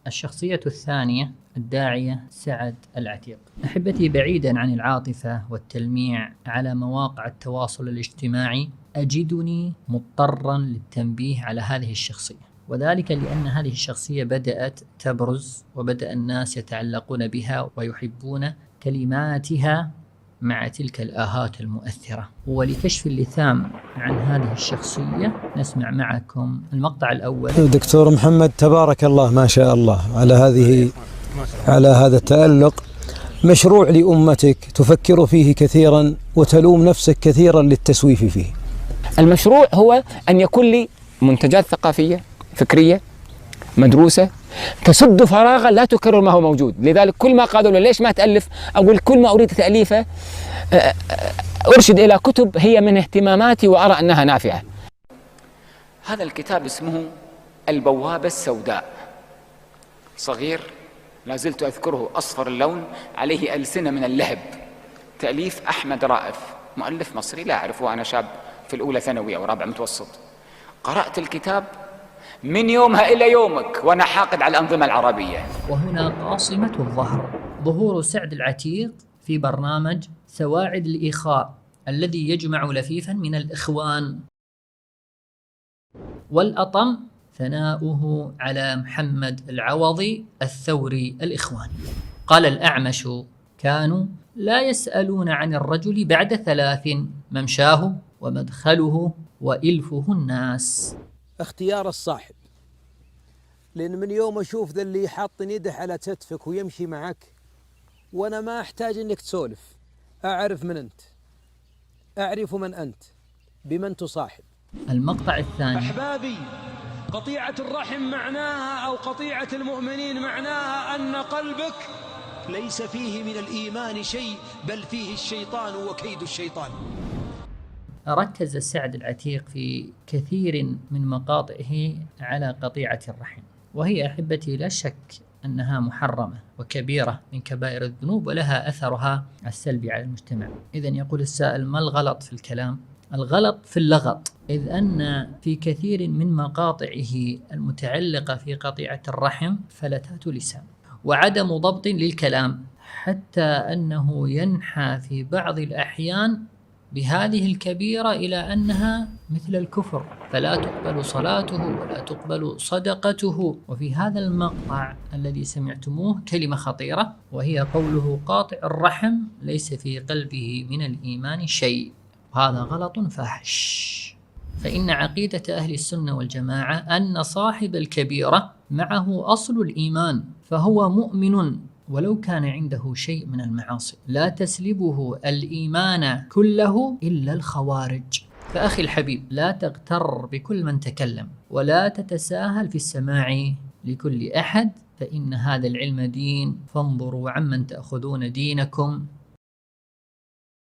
الشخصية الثانية الداعية سعد العتيق. أحبتي، بعيدا عن العاطفة والتلميع على مواقع التواصل الاجتماعي، أجدني مضطرا للتنبيه على هذه الشخصية، وذلك لأن هذه الشخصية بدأت تبرز وبدأ الناس يتعلقون بها ويحبون كلماتها مع تلك الآهات المؤثرة. ولكشف اللثام عن هذه الشخصية نسمع معكم المقطع الأول. دكتور محمد، تبارك الله ما شاء الله على هذا التألق. مشروع لأمتك تفكر فيه كثيرا وتلوم نفسك كثيرا للتسويف فيه. المشروع هو أن يكون لي منتجات ثقافية فكرية مدروسة تسد فراغا لا تكرر ما هو موجود. لذلك كل ما قالوا له ليش ما تألف، أقول كل ما أريد تأليفه أرشد إلى كتب هي من اهتماماتي وأرى أنها نافعة. هذا الكتاب اسمه البوابة السوداء، صغير لا زلت أذكره، أصفر اللون، عليه ألسنة من اللهب، تأليف أحمد رائف، مؤلف مصري لا أعرفه وأنا شاب في الأولى ثانوي أو رابع متوسط. قرأت الكتاب من يومها إلى يومك وأنا حاقد على الأنظمة العربية. وهنا قاصمة ظهور سعد العتيق في برنامج سواعد الإخاء الذي يجمع لفيفا من الإخوان. والأطم ثناؤه على محمد العوضي الثوري الإخواني. قال الأعمش: كانوا لا يسألون عن الرجل بعد 3 ممشاه ومدخله وإلفه الناس. اختيار الصاحب، لأن من يوم أشوف ذا اللي حاط يده على كتفك ويمشي معك وأنا ما أحتاج إنك تسولف، أعرف من أنت، أعرف من أنت، بمن تصاحب. المقطع الثاني: أحبابي، قطيعة الرحم معناها أو قطيعة المؤمنين معناها أن قلبك ليس فيه من الإيمان شيء، بل فيه الشيطان وكيد الشيطان. ركز سعد العتيق في كثير من مقاطعه على قطيعة الرحم، وهي أحبتي لا شك أنها محرمة وكبيرة من كبائر الذنوب ولها أثرها السلبي على المجتمع. إذن يقول السائل: ما الغلط في الكلام؟ الغلط في اللغط، إذ أن في كثير من مقاطعه المتعلقة في قطيعة الرحم فلتات لسان وعدم ضبط للكلام، حتى أنه ينحى في بعض الأحيان بهذه الكبيرة إلى أنها مثل الكفر، فلا تقبل صلاته ولا تقبل صدقته. وفي هذا المقطع الذي سمعتموه كلمة خطيرة، وهي قوله: قاطع الرحم ليس في قلبه من الإيمان شيء. هذا غلط فاحش، فإن عقيدة أهل السنة والجماعة أن صاحب الكبيرة معه أصل الإيمان، فهو مؤمن ولو كان عنده شيء من المعاصي، لا تسلبه الإيمان كله إلا الخوارج. فأخي الحبيب، لا تغتر بكل من تكلم، ولا تتساهل في السماع لكل أحد، فإن هذا العلم دين، فانظروا عمن تأخذون دينكم